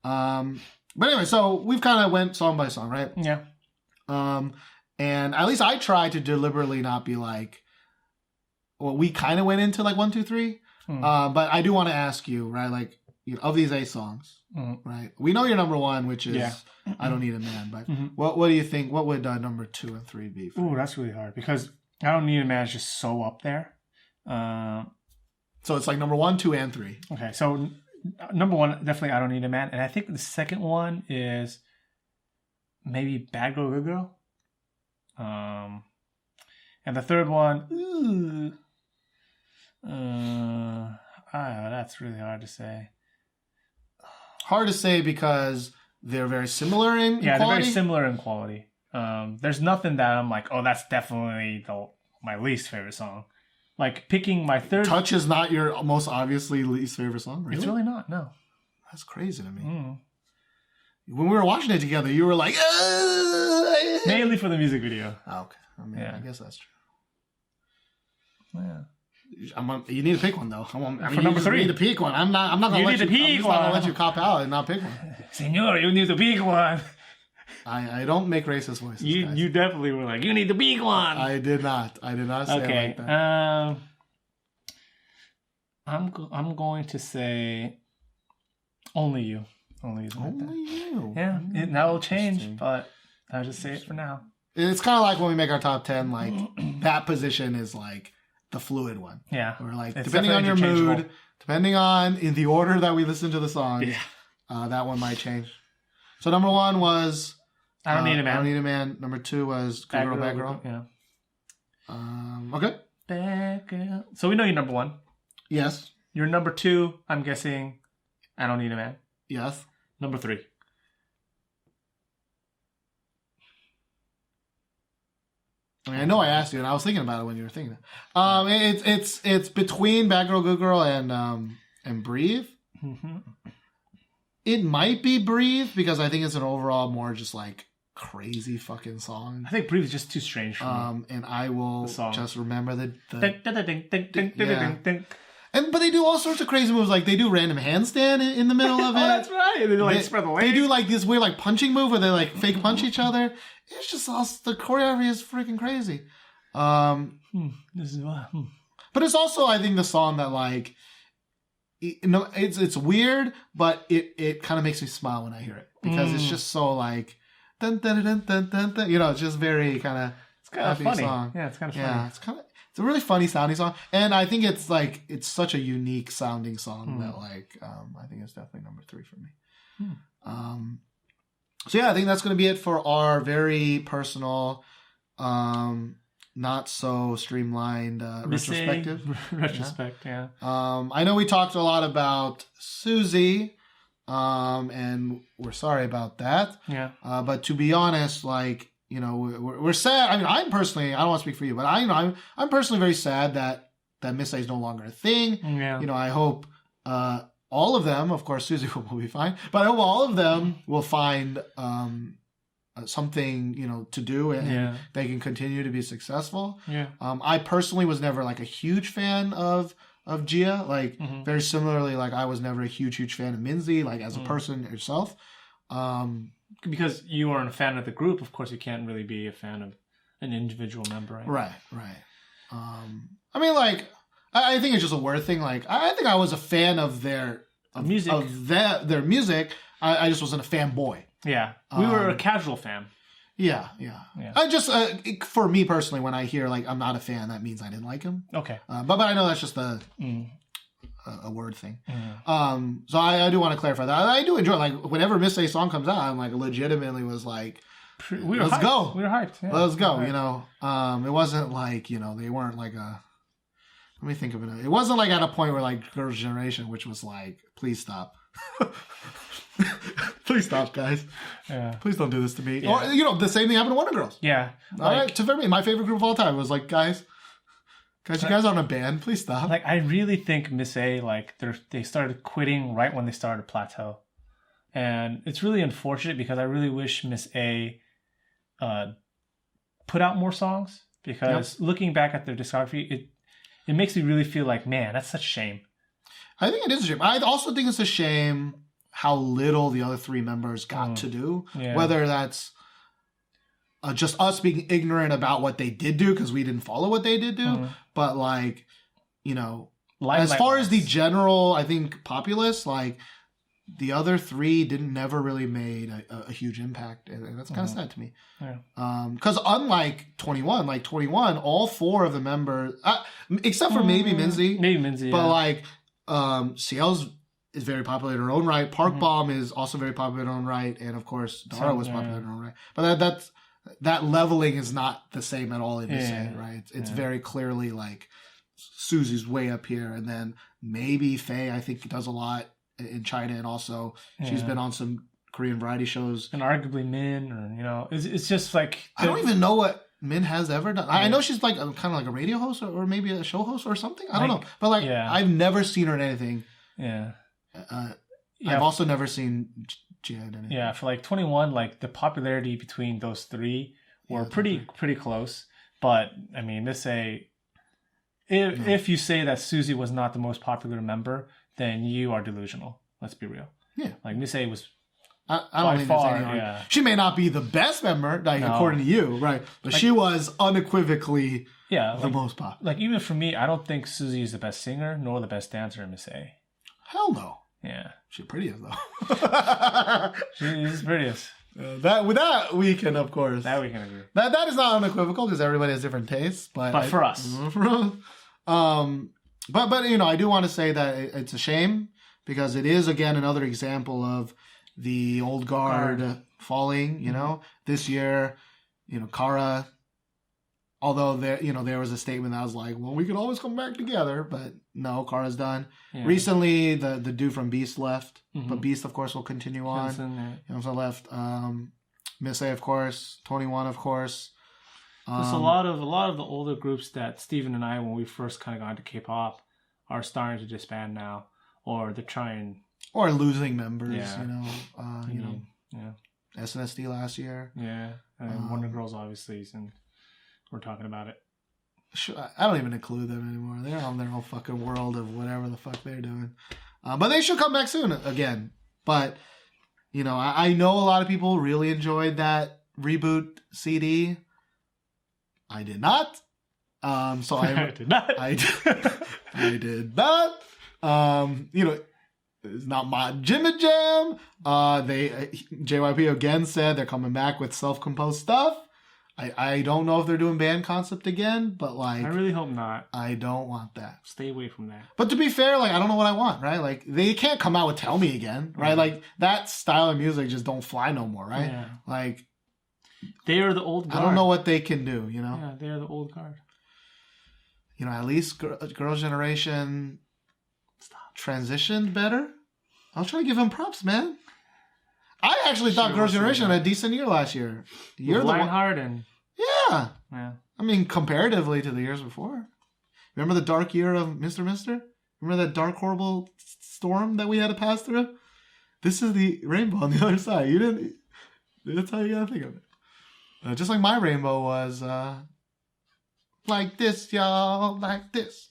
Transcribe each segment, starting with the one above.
But anyway, so we've kind of went song by song, right? Yeah. And at least I tried to deliberately not be like, well, we kind of went into like 1, 2, 3. But I do want to ask you, right? Like, of these 8 songs, right? We know your number 1, which is I Don't Need a Man. But what do you think? What would number 2 and 3 be? Ooh, that's really hard because I Don't Need a Man is just so up there. So it's like number 1, 2, and 3. Okay, so number 1, definitely I Don't Need a Man. And I think the second one is maybe Bad Girl, Good Girl. And the third one, that's really hard to say. Hard to say because they're very similar in quality? Yeah, they're very similar in quality. There's nothing that I'm like, oh, that's definitely my least favorite song. Like picking my third... Touch is not your most obviously least favorite song? Really? It's really not, no. That's crazy to me. When we were watching it together, you were like... Mainly for the music video. Oh, okay. I mean, I guess that's true. Yeah. You need to pick one though. For number 3, you need to pick one. I'm not gonna let you cop out and not pick one. Senor, you need to pick one. I don't make racist voices. You definitely were like, you need to pick one. I did not say it like that. I'm going to say Only You. Only You. Only You. Yeah, that will change, but I'll just say it for now. It's kind of like when we make our top 10, like that position is like the fluid one. Yeah. Or like, depending on your mood, depending on in the order that we listen to the songs, that one might change. So number 1 was I Don't Need a Man. I Don't Need a Man. Number 2 was Good Girl, Bad Girl. Yeah. Okay. Bad Girl. So we know you're number 1. Yes. Your number 2, I'm guessing, I Don't Need a Man. Yes. Number 3. I know I asked you, and I was thinking about it when you were thinking it. It's between Bad Girl, Good Girl, and Breathe. It might be Breathe because I think it's an overall more just like crazy fucking song. I think Breathe is just too strange for me. And I will just remember the but they do all sorts of crazy moves. Like they do random handstand in the middle of it. Oh, that's right. They spread the legs. They do like this weird like punching move where they like fake punch each other. It's just the choreography is freaking crazy. But it's also I think the song that like it's weird, but it kind of makes me smile when I hear it because it's just so like dun, dun, dun, dun, dun, dun, it's just very kind of funny. Song. Yeah, it's kind of funny. Yeah, it's a really funny sounding song, and I think it's like it's such a unique sounding song that like I think it's definitely number 3 for me. So yeah, I think that's going to be it for our very personal, not so streamlined retrospective. Yeah. I know we talked a lot about Susie, and we're sorry about that. Yeah. But to be honest, like. We're sad. I mean, I don't want to speak for you, but I'm personally very sad that Miss A is no longer a thing. Yeah. I hope all of them, of course, Susie will be fine, but I hope all of them will find something, to do and they can continue to be successful. Yeah. I personally was never like a huge fan of Gia. Like very similarly, like I was never a huge fan of Minzy, like as a person herself. Because you aren't a fan of the group, of course, you can't really be a fan of an individual member, right? Right. I mean, like, I think it's just a word thing. Like, I think I was a fan of their music. Their music. I just wasn't a fanboy. Yeah, we were a casual fan. Yeah. I just, for me personally, when I hear like I'm not a fan, that means I didn't like him. Okay. But I know that's just a word thing. So I do want to clarify that. I do enjoy like whenever Miss A song comes out, I'm like legitimately was like, let's go. We were hyped. Yeah. Let's go. It wasn't like they weren't like a. Let me think of it. It wasn't like at a point where like Girls' Generation, which was like, please stop. Please stop, guys. Yeah. Please don't do this to me. Yeah. Or the same thing happened to Wonder Girls. Yeah. All right. To me, my favorite group of all time was like, guys, you guys aren't a band. Please stop. Like, I really think Miss A, like, they started quitting right when they started Plateau. And it's really unfortunate because I really wish Miss A put out more songs. Because looking back at their discography, it makes me really feel like, man, that's such a shame. I think it is a shame. I also think it's a shame how little the other three members got to do. Yeah. Whether that's just us being ignorant about what they did do because we didn't follow what they did do, but like, you know, as far as the general, I think, populace, like, the other three never really made a huge impact, and that's kind of sad to me. Yeah. Because unlike 21, like 21, all four of the members, except for maybe Minzy, but like CL's is very popular in her own right. Park Bomb is also very popular in her own right, and of course Dara was popular in her own right. But that leveling is not the same at all in this end, right? It's very clearly like Susie's way up here, and then maybe Faye I think does a lot in China, and also she's been on some Korean variety shows, and arguably Min, or you know, it's just like I don't even know what Min has ever done. I know she's like kind of like a radio host or maybe a show host or something. I don't know, but like I've never seen her in anything. Yeah. I've also never seen Jia in anything. Yeah, for like 21, like the popularity between those three were pretty close. But I mean, if you say that Suzy was not the most popular member, then you are delusional. Let's be real. Yeah. Like Miss A was I don't think far, there's any She may not be the best member, like according to you, right? But like, she was unequivocally the most popular. Like even for me, I don't think Suzy is the best singer nor the best dancer in Miss A. Hell no. Yeah. She's prettiest though. She is prettiest. That we can, of course. That we can agree. That is not unequivocal because everybody has different tastes. But for us. But you know, I do want to say that it's a shame because it is again another example of the old guard falling. You know, this year, you know, Kara. Although there was a statement that was like, well, we could always come back together, but no, Kara's done. Yeah. Recently, the dude from Beast left, but Beast of course will continue on. He also left. Miss A of course, 21 of course. There's a lot of the older groups that Steven and I, when we first kind of got into K-pop, are starting to disband now, or they're trying, or losing members. Yeah. SNSD last year. Yeah, and Wonder Girls obviously, and we're talking about it. I don't even include them anymore. They're on their whole fucking world of whatever the fuck they're doing. But they should come back soon again. But you know, I know a lot of people really enjoyed that reboot CD. I did not. So I did not. I did not. You know, it's not my Jimmy Jam. JYP again said they're coming back with self-composed stuff. I don't know if they're doing band concept again, but like I really hope not. I don't want that. Stay away from that. But to be fair, like I don't know what I want, right? Like they can't come out with Tell Me again, right? Like that style of music just don't fly no more, right? Yeah. Like they are the old guard. I don't know what they can do, you know? Yeah, they are the old guard. You know, at least Girls' Generation transitioned better. I was trying to give them props, man. I actually thought Girls' Generation had a decent year last year. You're the Lionheart and yeah. I mean, comparatively to the years before. Remember the dark year of Mr. Mister? Remember that dark, horrible storm that we had to pass through? This is the rainbow on the other side. You didn't. That's how you gotta think of it. Just like my rainbow was, like this, y'all, like this.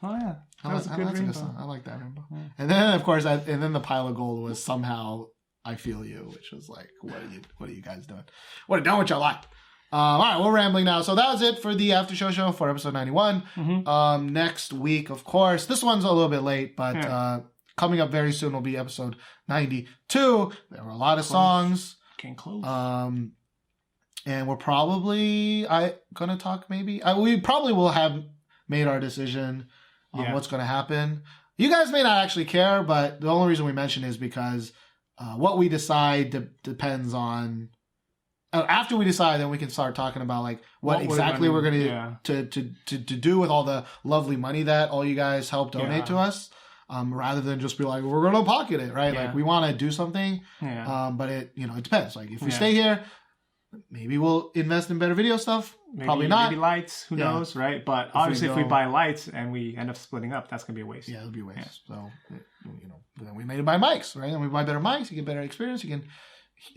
Oh yeah, that was a good rainbow. I like that rainbow. Yeah. And then, of course, and then the pile of gold was somehow I Feel You, which was like, what are you guys doing? What are done with your life? All right, we're rambling now. So that was it for the after show for episode 91. Next week, of course, this one's a little bit late, but coming up very soon will be episode 92. There were a lot of songs. Getting close. And we're probably gonna talk maybe. We probably will have made our decision on what's gonna happen. You guys may not actually care, but the only reason we mention is because what we decide depends on. After we decide, then we can start talking about like what exactly we're gonna to do with all the lovely money that all you guys help donate to us. Rather than just be like, we're gonna pocket it, right? Like we want to do something. But it depends. Like if we stay here, maybe we'll invest in better video stuff. Probably not. Maybe lights. Who knows, right? But obviously, if we buy lights and we end up splitting up, that's gonna be a waste. Yeah, it'll be a waste. So then we need to buy mics, right? And we buy better mics. You get better experience. You can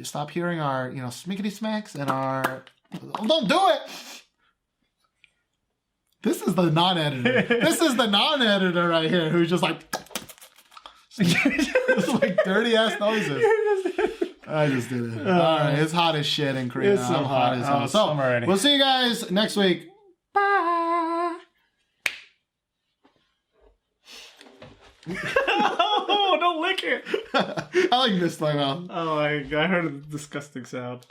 stop hearing our smickety smacks and our. Oh, don't do it. This is the non-editor. This is the non-editor right here who's just like. It's like dirty ass noises. I just did it. All right, it's hot as shit in Korea. It's so hot as hell. So we'll see you guys next week. Bye. Oh, don't lick it. I like this time out. Oh, I heard a disgusting sound.